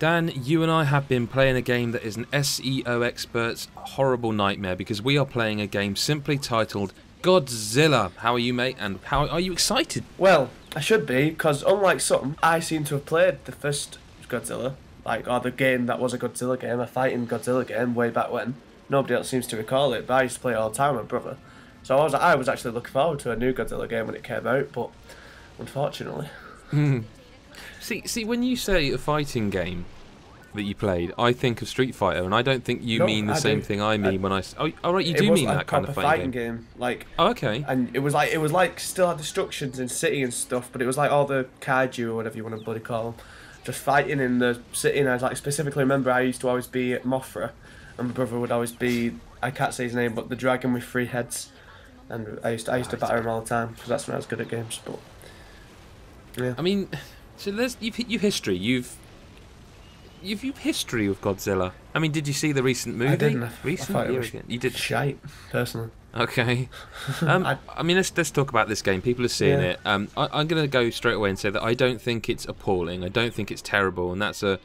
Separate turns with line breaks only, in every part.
Dan, you and I have been playing a game that is an SEO expert's horrible nightmare because we are playing a game simply titled Godzilla. How are you, mate? And how are you excited?
Well, I should be, because unlike some, I seem to have played the first Godzilla, or the game that was a Godzilla game, a fighting Godzilla game way back when. Nobody else seems to recall it, but I used to play it all the time with my brother. So I was actually looking forward to a new Godzilla game when it came out, but unfortunately.
See, when you say a fighting game that you played, I think of Street Fighter, and I don't think you mean the same thing I mean when I. Oh, right, you do mean that kind of fighting game.
Oh,
okay.
And it was like still had destructions in city and stuff, but it was like all the kaiju or whatever you want to bloody call them, just fighting in the city. And I specifically remember I used to always be at Mothra, and my brother would always be, I can't say his name, but the dragon with 3 heads. And I used to batter him all the time because that's when I was good at games. But yeah,
I mean, so you've history. You've history with Godzilla. I mean, did you see the recent movie?
I didn't.
You did.
Shite, personally.
Okay. I mean, let's talk about this game. People are seeing it. I'm going to go straight away and say that I don't think it's appalling. I don't think it's terrible, and that's I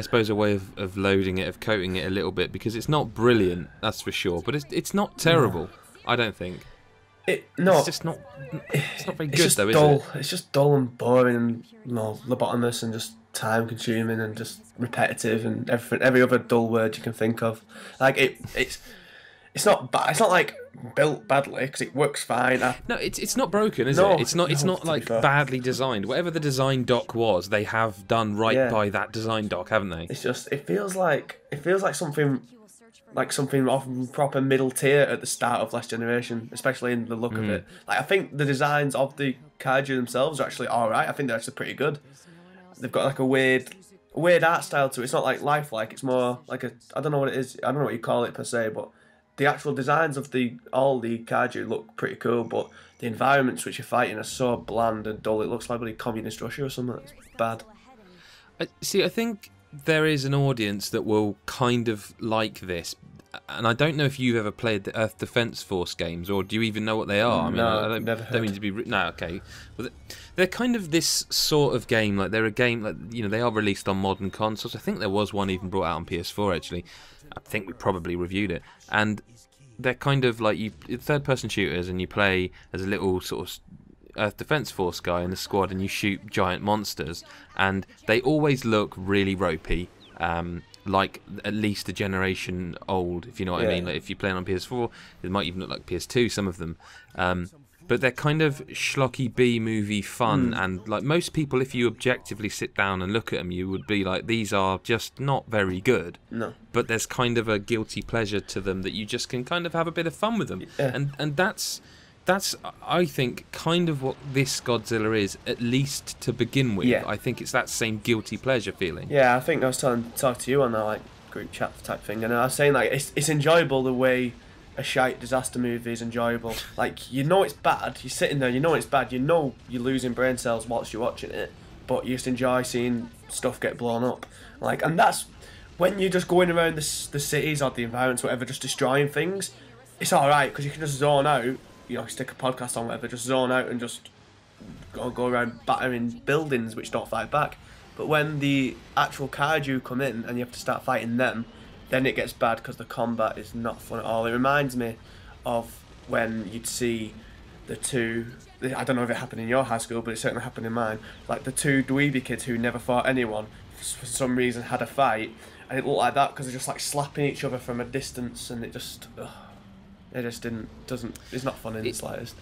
suppose a way of loading it, of coating it a little bit, because it's not brilliant, that's for sure. But it's not terrible. I don't think. It's just not. It's not very good, though, is it?
It's just dull and boring, and lobotomous, and just time-consuming, and just repetitive, and every other dull word you can think of. Like it's not bad. It's not like built badly because it works fine.
No, it's not broken, is it? It's not like badly designed. Whatever the design doc was, they have done right by that design doc, haven't they?
It's just it feels like something. Like something off proper middle tier at the start of Last Generation, especially in the look of it. Like I think the designs of the kaiju themselves are actually alright. I think they're actually pretty good. They've got like a weird art style to it. It's not like lifelike. It's more like I don't know what it is. I don't know what you call it per se, but the actual designs of all the kaiju look pretty cool. But the environments which you're fighting are so bland and dull. It looks like really communist Russia or something. It's bad.
I think there is an audience that will kind of like this, and I don't know if you've ever played the Earth Defense Force games, or do you even know what they are? I mean,
no,
I
never heard.
don't mean to be no, okay. Well, they're kind of this sort of game. Like they're a game, like they are released on modern consoles. I think there was one even brought out on PS4 actually. I think we probably reviewed it, and they're kind of like third-person shooters, and you play as a little sort of Earth Defense Force guy in the squad, and you shoot giant monsters, and they always look really ropey, like at least a generation old, if you know what I mean. Like if you play it on PS4, it might even look like PS2, some of them, but they're kind of schlocky B-movie fun, and like most people, if you objectively sit down and look at them, you would be like, these are just not very good.
No.
But there's kind of a guilty pleasure to them that you just can kind of have a bit of fun with them, and that's, I think, kind of what this Godzilla is, at least to begin with.
Yeah.
I think it's that same guilty pleasure feeling.
Yeah, I think I was talking to you on that like group chat type thing, and I was saying like it's enjoyable the way a shite disaster movie is enjoyable. Like you know it's bad, you're sitting there, you know it's bad, you know you're losing brain cells whilst you're watching it, but you just enjoy seeing stuff get blown up. Like, and that's when you're just going around the cities or the environments, whatever, just destroying things. It's all right because you can just zone out. Stick a podcast on, whatever, just zone out and just go around battering buildings which don't fight back. But when the actual kaiju come in and you have to start fighting them, then it gets bad because the combat is not fun at all. It reminds me of when you'd see the two, I don't know if it happened in your high school, but it certainly happened in mine, like the two dweeby kids who never fought anyone, for some reason had a fight, and it looked like that because they're just like slapping each other from a distance, and it just... It just it's not fun in the slightest.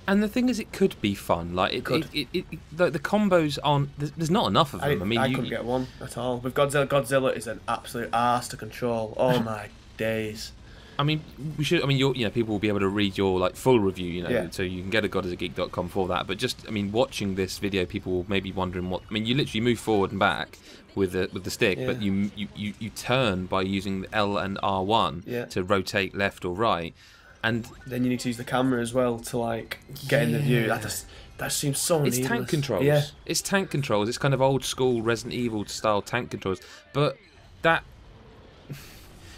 And the thing is, it could be fun. Like the combos aren't. There's not enough of them.
I couldn't get one at all. With Godzilla is an absolute arse to control. Oh my days.
I mean, we should. I mean, people will be able to read your like full review. So you can go to godasageek.com for that. But just, I mean, watching this video, people will maybe wondering what. I mean, you literally move forward and back with the stick, but you turn by using the L and R1 to rotate left or right, and
then you need to use the camera as well to like get in the view. That seems so needless.
It's tank controls. Yeah. It's tank controls. It's kind of old school Resident Evil style tank controls. But that,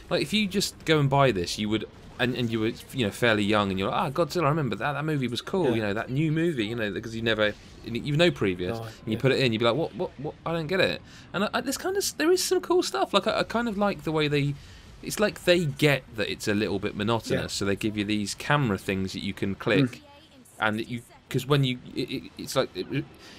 like, if you just go and buy this, you would and you were, you know, fairly young, and you're like, Godzilla, I remember that movie was cool, you know, that new movie, you know, because you've no previous, and you put it in, you'd be like, what, I don't get it. And there is some cool stuff. Like I kind of like the way it's like they get that it's a little bit monotonous, so they give you these camera things that you can click, and because when it's like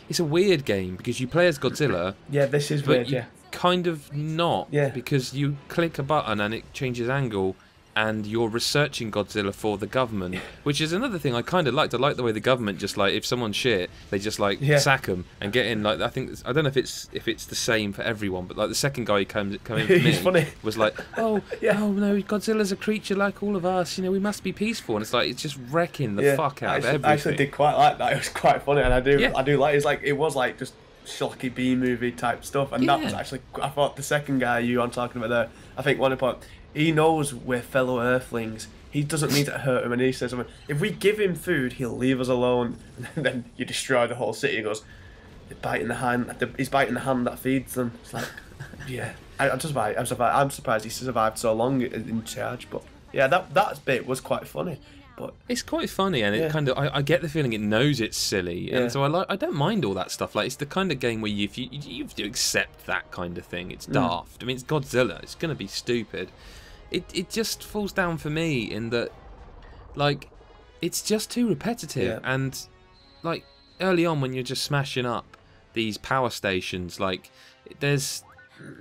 it's a weird game because you play as Godzilla.
Yeah, this is weird. Yeah,
kind of not. Yeah, because you click a button and it changes angle. And you're researching Godzilla for the government, which is another thing I kind of liked. I like the way the government just like, if someone's shit, they just like sack them and get in. Like I don't know if it's the same for everyone, but like the second guy who came in for me was like, oh no, Godzilla's a creature like all of us. You know, we must be peaceful. And it's like it's just wrecking the fuck out of everything. I actually
did quite like that. It was quite funny, and I do like. It's like it was like just schlocky B movie type stuff, and that was actually. I thought the second guy I'm talking about there. I think one point. He knows we're fellow Earthlings. He doesn't mean to hurt him, and he says, if we give him food, he'll leave us alone. And then you destroy the whole city. He goes, he's biting the hand that feeds them. It's like, yeah. I'm surprised he survived so long in charge. But yeah, that bit was quite funny. But
it's quite funny, and it kind of I get the feeling it knows it's silly, and so I don't mind all that stuff. Like it's the kind of game where you have to accept that kind of thing. It's daft. I mean, it's Godzilla. It's gonna be stupid. It just falls down for me in that, like, it's just too repetitive, and like early on when you're just smashing up these power stations, like there's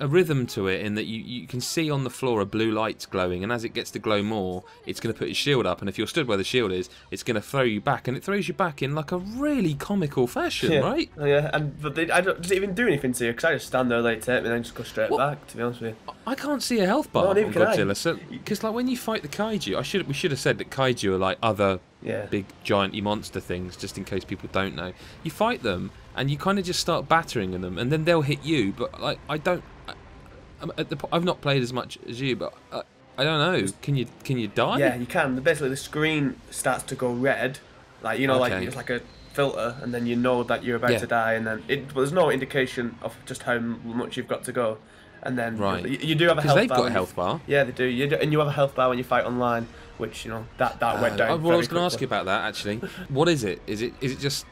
a rhythm to it in that you can see on the floor a blue light's glowing, and as it gets to glow more, it's going to put its shield up, and if you're stood where the shield is, it's going to throw you back, and it throws you back in like a really comical fashion, right?
Yeah, but does it even do anything to you? Because I just stand there, they take me, and then just go straight back. To be honest with you,
I can't see a health bar on Godzilla. So, because like when you fight the kaiju, we should have said that kaiju are like other big giant monster things, just in case people don't know. You fight them, and you kind of just start battering them, and then they'll hit you. But like I've not played as much as you, but I don't know. Can you die?
Yeah, you can. Basically, the screen starts to go red, like like it's like a filter, and then you know that you're about to die, and then there's no indication of just how much you've got to go, and then you do have a health bar.
They've got a health bar.
Yeah, they do. And you have a health bar when you fight online, which that went down.
Well, I was going to ask you about that actually. What is it? Is it just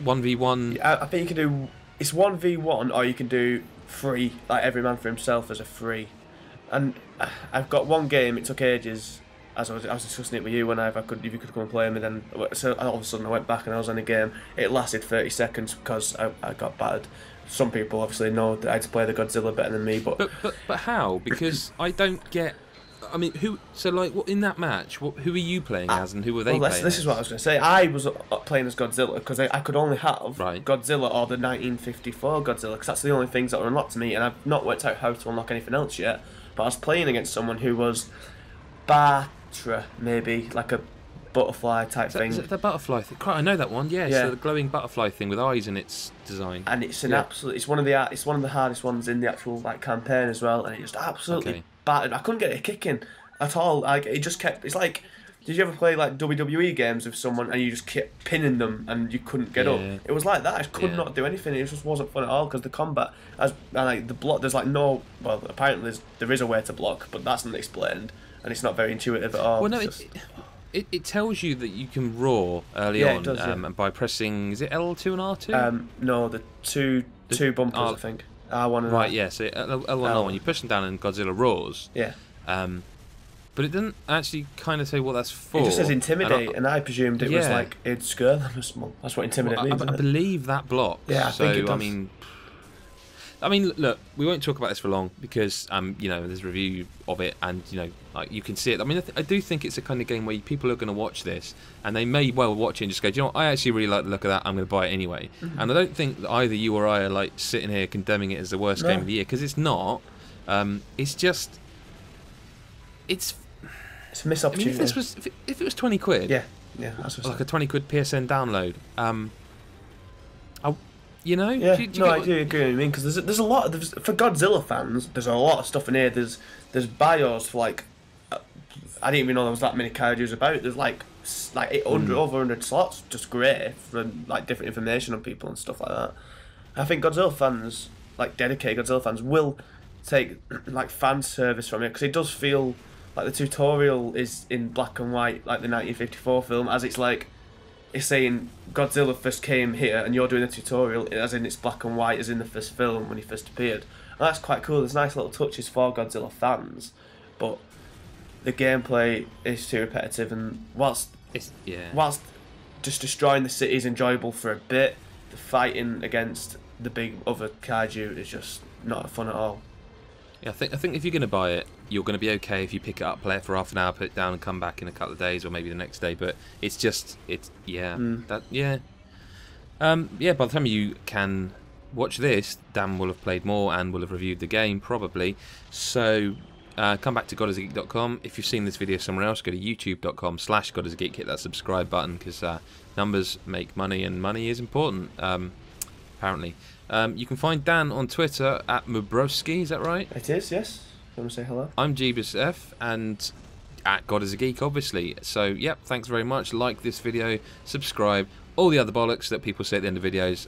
1v1?
I think you can do. It's 1v1, or you can do free, like every man for himself as a free. And I've got one game. It took ages. As I was discussing it with you, if you could come and play me, then so all of a sudden I went back and I was on a game. It lasted 30 seconds because I got battered. Some people obviously know that I had to play the Godzilla better than me, but
how? Because I don't get. I mean, who? So like, in that match, who are you playing as, and who were they playing?
This is what I was going to say. I was playing as Godzilla because I could only have Godzilla or the 1954 Godzilla, because that's the only things that were unlocked to me, and I've not worked out how to unlock anything else yet. But I was playing against someone who was Batra, maybe like a butterfly type thing.
Is it the butterfly thing? I know that one. Yeah. So the glowing butterfly thing with eyes in its design.
And it's it's one of the hardest ones in the actual campaign as well, and it just absolutely battered. I couldn't get it kicking at all. It just kept. It's like, did you ever play like WWE games with someone and you just kept pinning them and you couldn't get up? It was like that. I just could not do anything. It just wasn't fun at all because the combat, the block. There's no. Well, apparently there is a way to block, but that's not explained, and it's not very intuitive at all.
Well, no, it tells you that you can roar early on, it does, and by pressing, is it L2 and R2?
No, the two bumpers, I think. R1 and
R2. Yeah, so L1 and R1, you push them down and Godzilla roars.
Yeah.
But it doesn't actually kind of say what that's for.
It just says intimidate, and I presumed it was like it'd scare them. That's what intimidate means.
I believe that blocks.
Yeah, I think it does.
I mean, look, we won't talk about this for long because there's a review of it, and like you can see it. I mean, I do think it's a kind of game where people are going to watch this, and they may well watch it and just go, do you know what? I actually really like the look of that. I'm going to buy it anyway. Mm-hmm. And I don't think that either you or I are like sitting here condemning it as the worst game of the year, because it's not. It's just, it's
a missed opportunity.
I mean, if it was 20 quid,
that's
like a 20 quid PSN download,
I do agree with you. Because there's a lot for Godzilla fans. There's a lot of stuff in here. There's bios for like I didn't even know there was that many kaiju's about. There's like 800 over 100 slots, just great for like different information on people and stuff like that. I think Godzilla fans, like dedicated Godzilla fans, will take like fan service from it, because it does feel like the tutorial is in black and white, like the 1954 film, as it's like, it's saying Godzilla first came here, and you're doing a tutorial, as in it's black and white, as in the first film when he first appeared. And that's quite cool. There's nice little touches for Godzilla fans, but the gameplay is too repetitive, and whilst just destroying the city is enjoyable for a bit, the fighting against the big other kaiju is just not fun at all.
Yeah, I think if you're going to buy it, you're going to be okay if you pick it up, play it for half an hour, put it down, and come back in a couple of days or maybe the next day. But it's just By the time you can watch this, Dan will have played more and will have reviewed the game probably. So come back to GodIsAGeek.com. If you've seen this video somewhere else, go to YouTube.com/GodIsAGeek. Hit that subscribe button because numbers make money and money is important. Apparently. You can find Dan on Twitter at Mubroski, is that right?
It is, yes. You want to say hello?
I'm Jeebus F, and at God is a Geek, obviously. So, yep, thanks very much. Like this video, subscribe, all the other bollocks that people say at the end of videos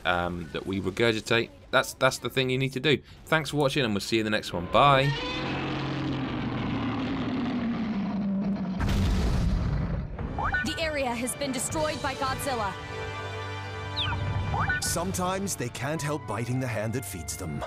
that we regurgitate. That's the thing you need to do. Thanks for watching, and we'll see you in the next one. Bye.
The area has been destroyed by Godzilla.
Sometimes they can't help biting the hand that feeds them.